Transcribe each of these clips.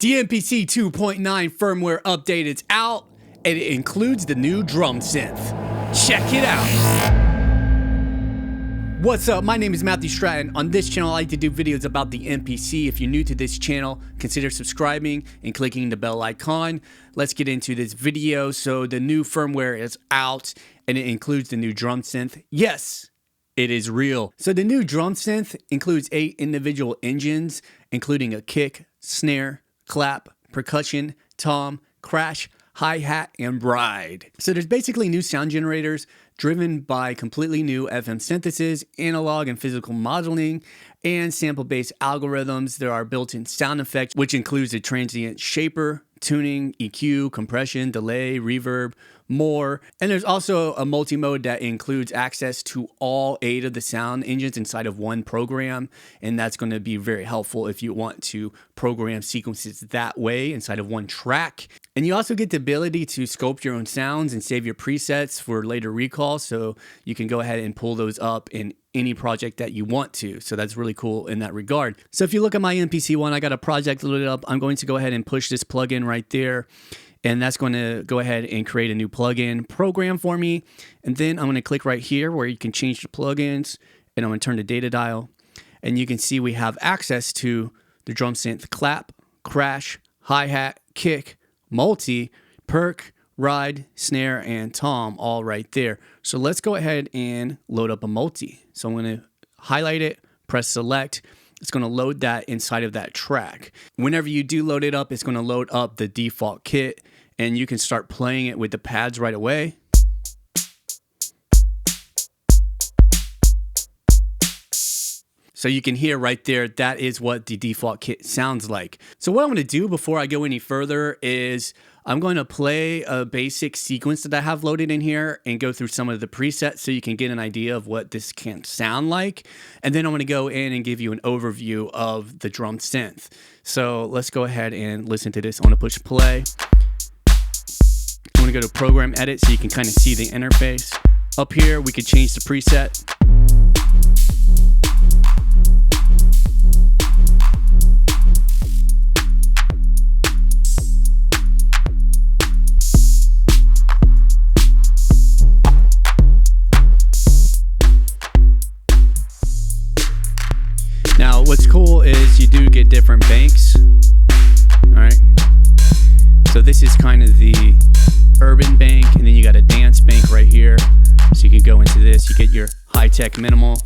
The MPC 2.9 firmware update is out, and it includes the new drum synth. Check it out. What's up? My name is Matthew Stratton. On this channel, I like to do videos about the MPC. If you're new to this channel, consider subscribing and clicking the bell icon. Let's get into this video. So the new firmware is out, and it includes the new drum synth. Yes, it is real. So the new drum synth includes 8 individual engines, including a kick, snare, clap, percussion, tom, crash, hi-hat, and ride. So there's basically new sound generators driven by completely new FM synthesis, analog and physical modeling, and sample-based algorithms. There are built-in sound effects, which includes a transient shaper, tuning, EQ, compression, delay, reverb, more. And there's also a multi-mode that includes access to all 8 of the sound engines inside of one program. And that's going to be very helpful if you want to program sequences that way inside of one track. And you also get the ability to sculpt your own sounds and save your presets for later recall. So you can go ahead and pull those up in any project that you want to. So that's really cool in that regard. So if you look at my MPC One, I got a project loaded up. I'm going to go ahead and push this plugin right there. And that's going to go ahead and create a new plugin program for me. And then I'm going to click right here where you can change the plugins. And I'm going to turn the data dial. And you can see we have access to the drum synth clap, crash, hi-hat, kick, multi, perk, ride, snare, and tom all right there. So let's go ahead and load up a multi. So I'm going to highlight it, press select. It's going to load that inside of that track. Whenever you do load it up, it's going to load up the default kit, and you can start playing it with the pads right away. So you can hear right there, that is what the default kit sounds like. So what I'm going to do before I go any further is I'm going to play a basic sequence that I have loaded in here and go through some of the presets so you can get an idea of what this can sound like. And then I'm going to go in and give you an overview of the drum synth. So let's go ahead and listen to this. I'm going to push play. I'm going to go to program edit so you can kind of see the interface. Up here, we could change the preset. Now, what's cool is you do get different banks. All right. So this is kind of the urban bank, and then you got a dance bank right here. So you can go into this. You get your high-tech minimal,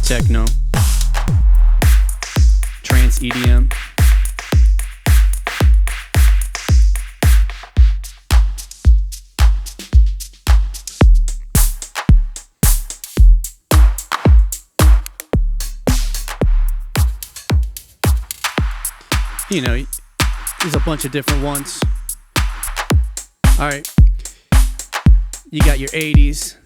techno, trance EDM. You know, there's a bunch of different ones. All right. You got your 80s.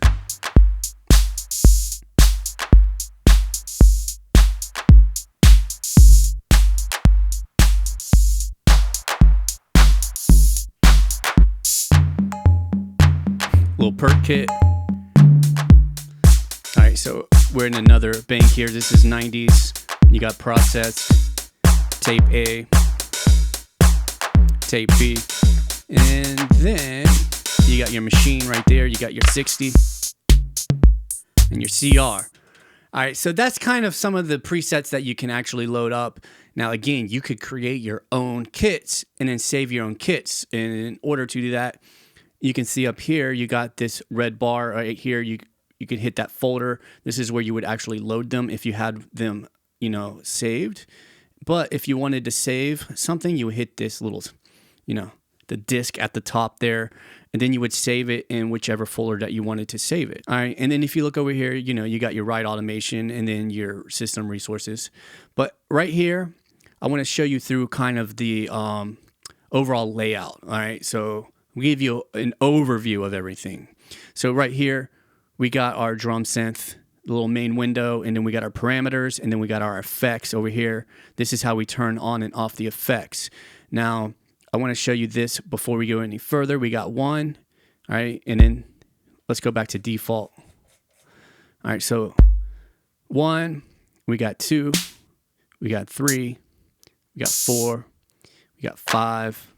Little perk kit. All right, so we're in another bank here. This is 90s. You got process. Tape A, tape B, and then you got your machine right there. You got your 60 and your CR. All right, so that's kind of some of the presets that you can actually load up. Now, again, you could create your own kits and then save your own kits. And in order to do that, you can see up here, you got this red bar right here. You could hit that folder. This is where you would actually load them if you had them, saved. But if you wanted to save something, you would hit this little, the disk at the top there, and then you would save it in whichever folder that you wanted to save it. All right, and then if you look over here, you got your ride automation and then your system resources. But right here, I want to show you through kind of the overall layout. All right, so we give you an overview of everything. So right here, we got our drum synth, the little main window, and then we got our parameters, and then we got our effects over here. This is how we turn on and off the effects. Now, I want to show you this before we go any further. We got 1, all right, and then let's go back to default. All right, so 1, we got 2, we got 3, we got 4, we got 5.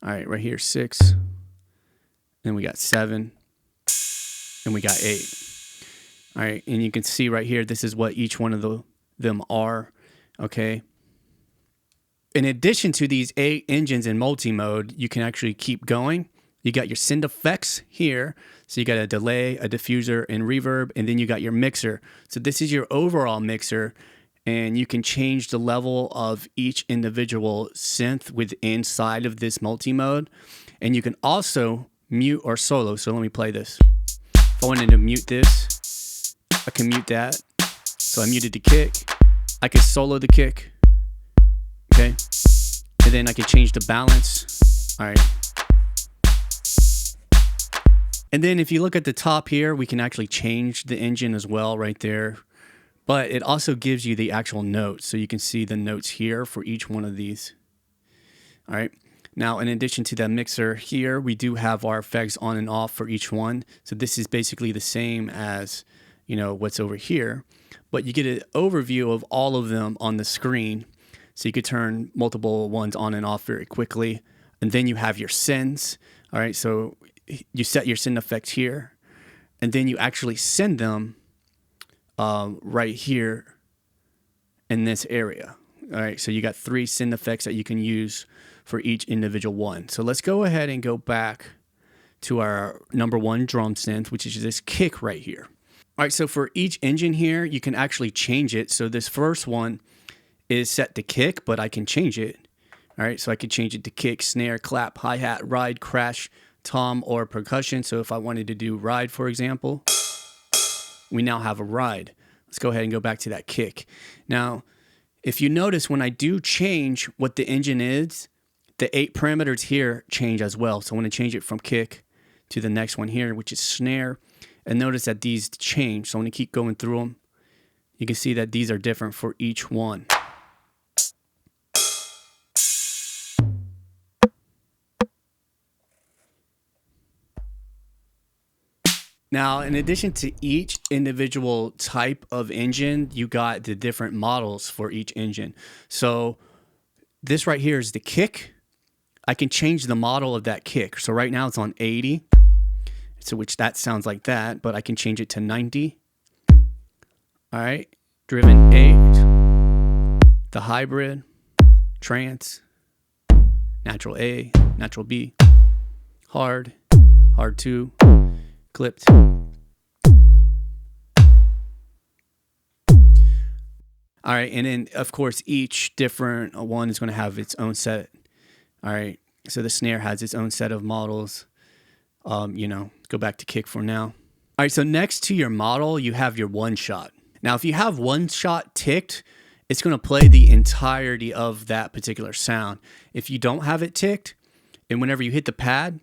All right, right here 6. Then we got 7, and we got 8. All right, and you can see right here, this is what each one of them are, okay? In addition to these 8 engines in multi-mode, you can actually keep going. You got your synth effects here. So you got a delay, a diffuser, and reverb, and then you got your mixer. So this is your overall mixer, and you can change the level of each individual synth inside of this multi-mode. And you can also mute or solo. So let me play this. If I wanted to mute this, I can mute that. So I muted the kick. I can solo the kick. Okay. And then I can change the balance. All right. And then if you look at the top here, we can actually change the engine as well right there. But it also gives you the actual notes. So you can see the notes here for each one of these. All right. Now, in addition to that mixer here, we do have our effects on and off for each one. So this is basically the same as, you know, what's over here. But you get an overview of all of them on the screen. So you could turn multiple ones on and off very quickly. And then you have your sends. All right. So you set your send effects here. And then you actually send them right here in this area. All right. So you got 3 send effects that you can use for each individual one. So let's go ahead and go back to our number 1 drum synth, which is this kick right here. All right, so for each engine here, you can actually change it. So this first one is set to kick, but I can change it. All right, so I could change it to kick, snare, clap, hi-hat, ride, crash, tom, or percussion. So if I wanted to do ride, for example, we now have a ride. Let's go ahead and go back to that kick. Now, if you notice, when I do change what the engine is, the 8 parameters here change as well. So I want to change it from kick to the next one here, which is snare. And notice that these change. So I'm going to keep going through them. You can see that these are different for each one. Now, in addition to each individual type of engine, you got the different models for each engine. So this right here is the kick. I can change the model of that kick. So right now it's on 80. So which that sounds like that, but I can change it to 90. All right, driven 8, the hybrid, trance, natural A, natural B, hard, hard 2, clipped. All right, and then of course each different one is going to have its own set. All right, so the snare has its own set of models. You know, go back to kick for now. All right, so next to your model, you have your one shot. Now, if you have one shot ticked, it's going to play the entirety of that particular sound. If you don't have it ticked, and whenever you hit the pad,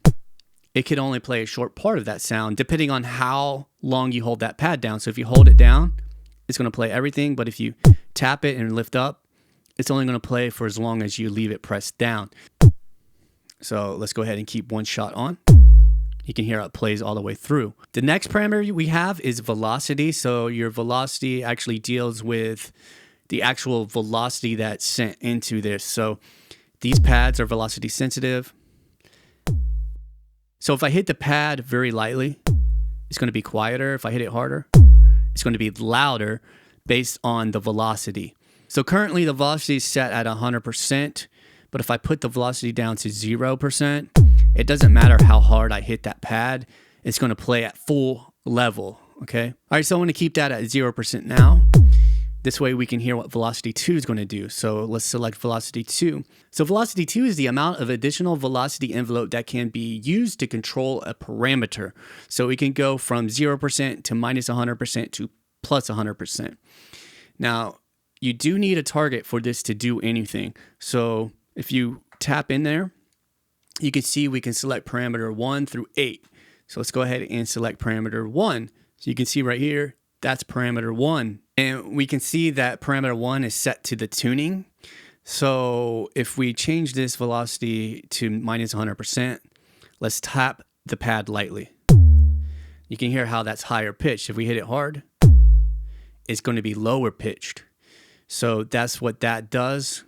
it could only play a short part of that sound, depending on how long you hold that pad down. So if you hold it down, it's going to play everything. But if you tap it and lift up, it's only going to play for as long as you leave it pressed down. So let's go ahead and keep one shot on. You can hear how it plays all the way through. The next parameter we have is velocity. So your velocity actually deals with the actual velocity that's sent into this. So these pads are velocity sensitive. So if I hit the pad very lightly, it's going to be quieter. If I hit it harder, it's going to be louder based on the velocity. So currently the velocity is set at 100%, but if I put the velocity down to 0%, it doesn't matter how hard I hit that pad. It's going to play at full level, okay? All right, so I'm going to keep that at 0% now. This way we can hear what velocity 2 is going to do. So let's select velocity 2. So velocity 2 is the amount of additional velocity envelope that can be used to control a parameter. So it can go from 0% to minus 100% to plus 100%. Now, you do need a target for this to do anything. So if you tap in there, you can see we can select parameter 1 through 8. So let's go ahead and select parameter 1. So you can see right here, that's parameter 1. And we can see that parameter 1 is set to the tuning. So if we change this velocity to minus 100%, let's tap the pad lightly. You can hear how that's higher pitched. If we hit it hard, it's going to be lower pitched. So that's what that does.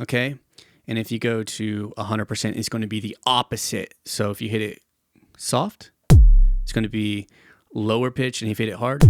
okay? And if you go to 100%, it's going to be the opposite. So if you hit it soft, it's going to be lower pitched, and if you hit it hard,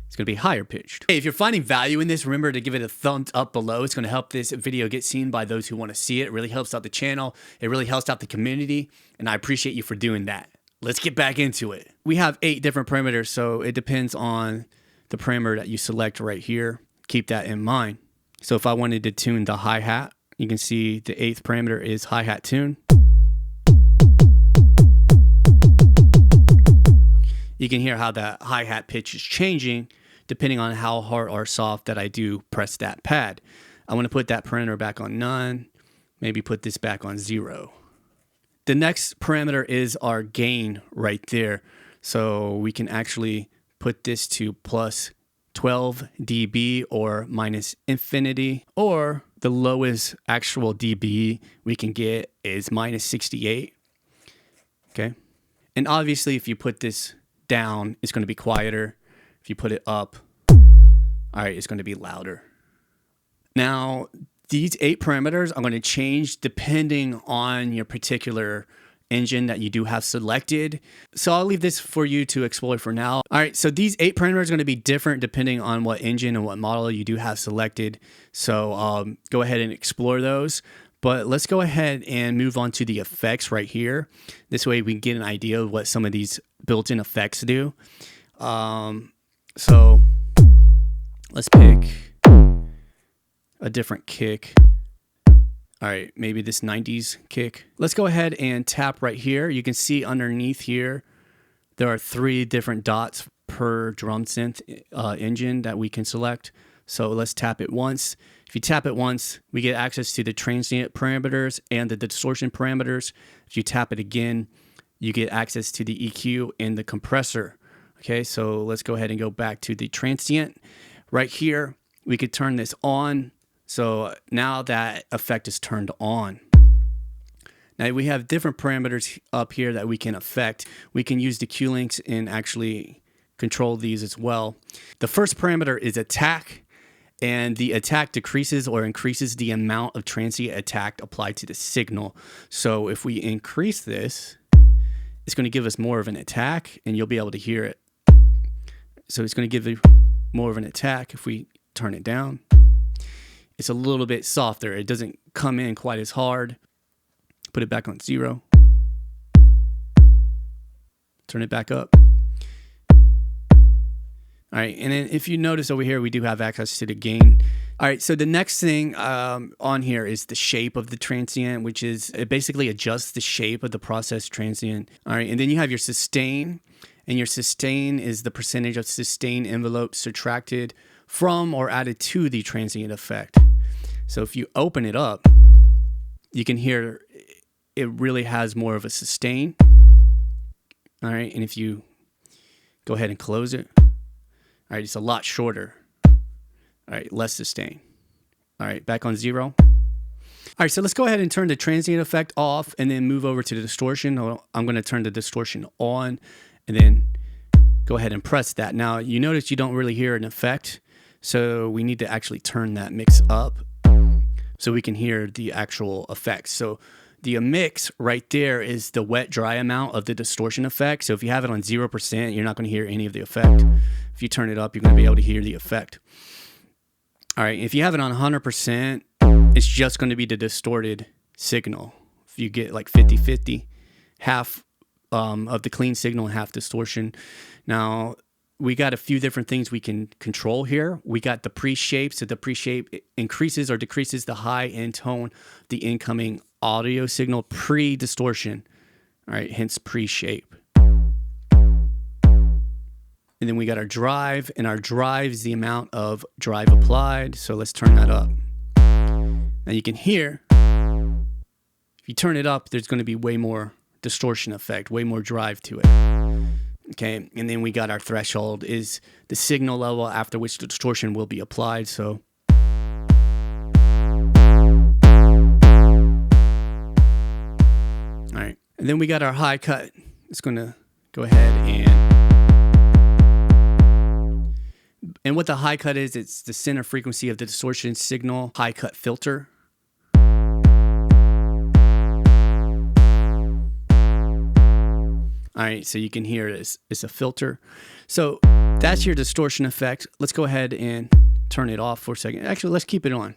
it's going to be higher pitched. Hey, if you're finding value in this, remember to give it a thumbs up below. It's going to help this video get seen by those who want to see it. It really helps out the channel. It really helps out the community, and I appreciate you for doing that. Let's get back into it. We have 8 different parameters, so it depends on the parameter that you select right here. Keep that in mind. So if I wanted to tune the hi-hat, you can see the 8th parameter is hi-hat tune. You can hear how that hi-hat pitch is changing depending on how hard or soft that I do press that pad. I want to put that parameter back on none, maybe put this back on 0. The next parameter is our gain right there. So we can actually put this to plus 12 dB or minus infinity, or the lowest actual dB we can get is minus 68. Okay. And obviously if you put this down, it's going to be quieter. If you put it up, all right, it's going to be louder. Now, these 8 parameters are going to change depending on your particular engine that you do have selected. So I'll leave this for you to explore for now. All right, so these 8 parameters are going to be different depending on what engine and what model you do have selected. So go ahead and explore those. But let's go ahead and move on to the effects right here. This way we can get an idea of what some of these built-in effects do. So let's pick a different kick. All right, maybe this 90s kick. Let's go ahead and tap right here. You can see underneath here, there are 3 different dots per DRUMSYNTH engine that we can select. So let's tap it once. If you tap it once, we get access to the transient parameters and the distortion parameters. If you tap it again, you get access to the EQ and the compressor. Okay, so let's go ahead and go back to the transient. Right here, we could turn this on. So now that effect is turned on. Now we have different parameters up here that we can affect. We can use the Q links and actually control these as well. The first parameter is attack, and the attack decreases or increases the amount of transient attack applied to the signal. So if we increase this, it's going to give us more of an attack, and you'll be able to hear it. So it's going to give you more of an attack. If we turn it down, it's a little bit softer. It doesn't come in quite as hard. Put it back on 0. Turn it back up. All right, and then if you notice over here, we do have access to the gain. All right, so the next thing on here is the shape of the transient, which is, it basically adjusts the shape of the process transient. All right, and then you have your sustain, and your sustain is the percentage of sustain envelope subtracted from or added to the transient effect. So if you open it up, you can hear it really has more of a sustain. All right, and if you go ahead and close it, all right, it's a lot shorter. All right, less sustain. All right, back on 0. All right, so let's go ahead and turn the transient effect off and then move over to the distortion. I'm going to turn the distortion on and then go ahead and press that. Now, you notice you don't really hear an effect, so we need to actually turn that mix up so we can hear the actual effects. So the mix right there is the wet dry amount of the distortion effect. So if you have it on 0%, you're not going to hear any of the effect. If you turn it up, you're going to be able to hear the effect. All right, if you have it on 100%, it's just going to be the distorted signal. If you get like 50-50, half of the clean signal and half distortion. Now, we got a few different things we can control here. We got the pre-shape. So the pre-shape increases or decreases the high end tone of the incoming audio signal pre-distortion. All right, hence pre-shape. And then we got our drive, and our drive is the amount of drive applied. So let's turn that up. Now you can hear, if you turn it up, there's going to be way more distortion effect, way more drive to it. Okay, and then we got our threshold is the signal level after which the distortion will be applied. So all right, and then we got our high cut. It's going to go ahead and what the high cut is, it's the center frequency of the distortion signal high cut filter. All All right, so you can hear it's a filter. So that's your distortion effect. Let's go ahead and turn it off for a second. Actually, let's keep it on.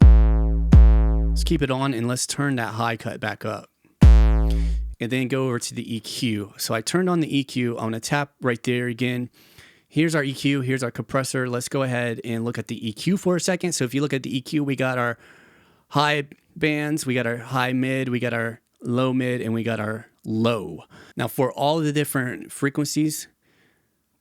Let's keep it on and let's turn that high cut back up. And then go over to the EQ. So I turned on the EQ. I'm gonna tap right there again. Here's our EQ, here's our compressor. Let's go ahead and look at the EQ for a second. So if you look at the EQ, we got our high bands, we got our high mid, we got our low mid, and we got our low. Now for all the different frequencies,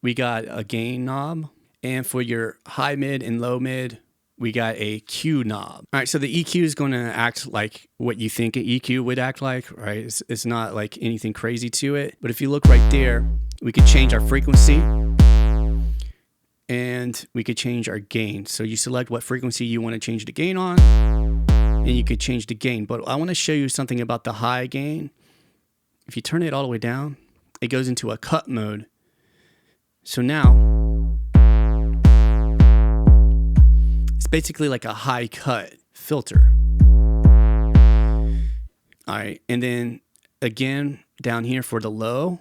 we got a gain knob. And for your high mid and low mid, we got a Q knob. All right, so the EQ is gonna act like what you think an EQ would act like, right? It's not like anything crazy to it. But if you look right there, we could change our frequency and we could change our gain. So you select what frequency you wanna change the gain on and you could change the gain. But I wanna show you something about the high gain. If you turn it all the way down, it goes into a cut mode. So now, basically like a high cut filter. All right, and then again down here for the low,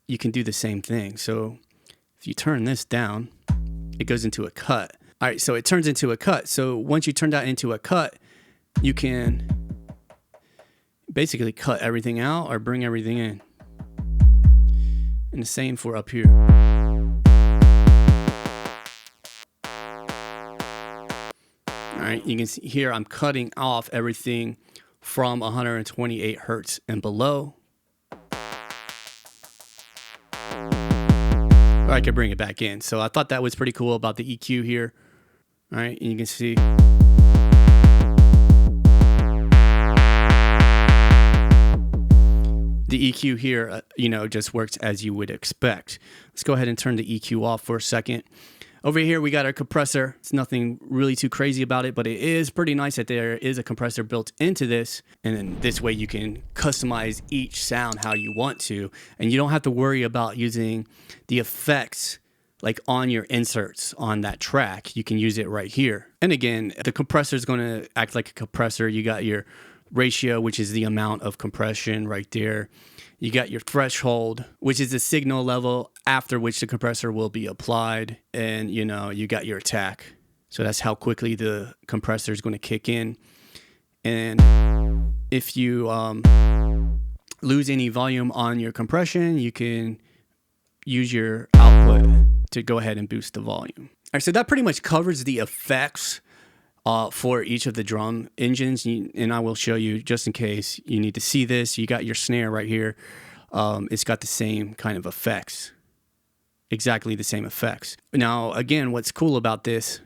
you can do the same thing. So if you turn this down, it goes into a cut. All right, so it turns into a cut. So once you turn that into a cut, you can basically cut everything out or bring everything in. And the same for up here. All right, you can see here I'm cutting off everything from 128 hertz and below. Or I could bring it back in. So I thought that was pretty cool about the EQ here. All right, and you can see. The EQ here, just works as you would expect. Let's go ahead and turn the EQ off for a second. Over here, we got our compressor. It's nothing really too crazy about it, but it is pretty nice that there is a compressor built into this. And then this way you can customize each sound how you want to. And you don't have to worry about using the effects like on your inserts on that track. You can use it right here. And again, the compressor is going to act like a compressor. You got your ratio, which is the amount of compression right there. You got your threshold, which is the signal level after which the compressor will be applied. And you got your attack. So that's how quickly the compressor is going to kick in. And if you lose any volume on your compression, you can use your output to go ahead and boost the volume. All right, so that pretty much covers the effects for each of the drum engines, and I will show you just in case you need to see this. You got your snare right here. It's got the same kind of effects, exactly the same effects. Now, again, what's cool about this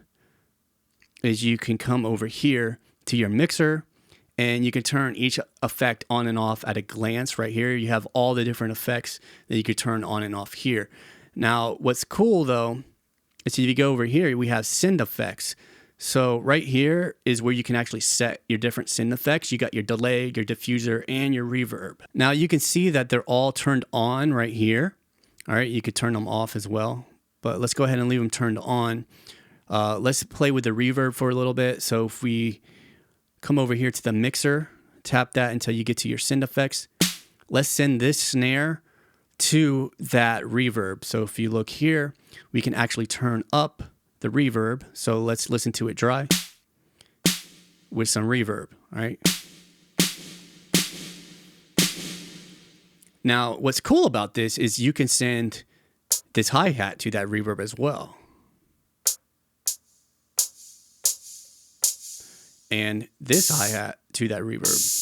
is you can come over here to your mixer and you can turn each effect on and off at a glance right here. You have all the different effects that you could turn on and off here. Now, what's cool though, is if you go over here, we have synth effects. So right here is where you can actually set your different synth effects. You got your delay, your diffuser, and your reverb. Now you can see that they're all turned on right here. All right, you could turn them off as well, but let's go ahead and leave them turned on. Let's play with the reverb for a little bit. So if we come over here to the mixer, tap that until you get to your synth effects. Let's send this snare to that reverb. So if you look here, we can actually turn up the reverb. So let's listen to it dry with some reverb. All right. Now, what's cool about this is you can send this hi-hat to that reverb as well. And this hi-hat to that reverb.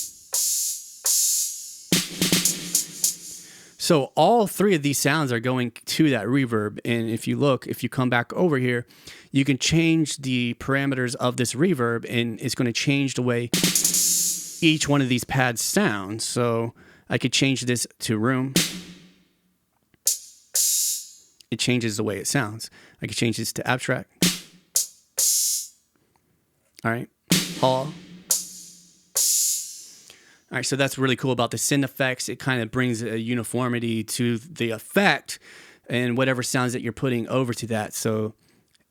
So all three of these sounds are going to that reverb. And if you come back over here, you can change the parameters of this reverb and it's going to change the way each one of these pads sounds. So I could change this to room. It changes the way it sounds. I could change this to abstract. All right, hall. All right, so that's really cool about the synth effects. It kind of brings a uniformity to the effect and whatever sounds that you're putting over to that. So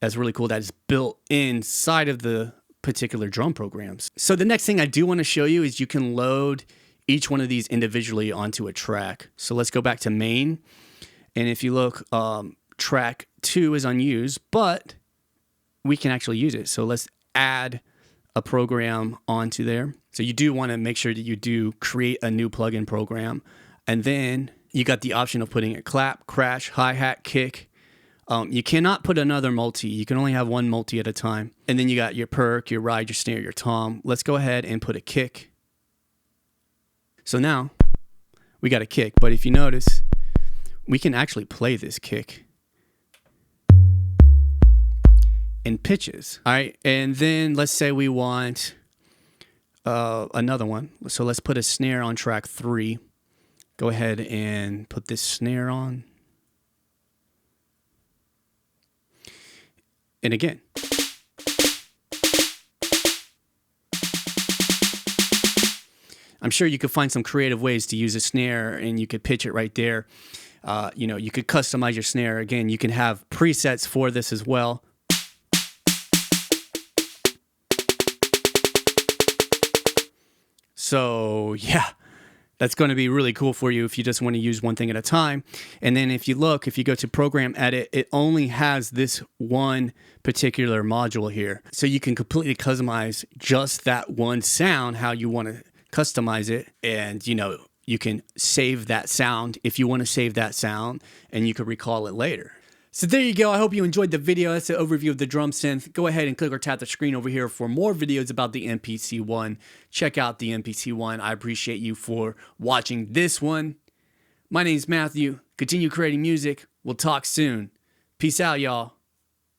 that's really cool that it's built inside of the particular drum programs. So the next thing I do want to show you is you can load each one of these individually onto a track. So let's go back to main. And if you look, track 2 is unused, but we can actually use it. So let's add a program onto there. So you do want to make sure that you do create a new plugin program. And then you got the option of putting a clap, crash, hi-hat, kick. You cannot put another multi. You can only have one multi at a time. And then you got your perk, your ride, your snare, your tom. Let's go ahead and put a kick. So now we got a kick. But if you notice, we can actually play this kick in pitches. All right. And then let's say we want another one. So let's put a snare on track 3. Go ahead and put this snare on. And again. I'm sure you could find some creative ways to use a snare, and you could pitch it right there. You know, you could customize your snare. Again, you can have presets for this as well. So yeah, that's going to be really cool for you if you just want to use one thing at a time. And then if you look, if you go to program edit, it only has this one particular module here. So you can completely customize just that one sound, how you want to customize it. And, you know, you can save that sound if you want to save that sound, and you can recall it later. So there you go. I hope you enjoyed the video. That's an overview of the DRUMSYNTH. Go ahead and click or tap the screen over here for more videos about the MPC One. Check out the MPC One. I appreciate you for watching this one. My name's Matthew. Continue creating music. We'll talk soon. Peace out, y'all.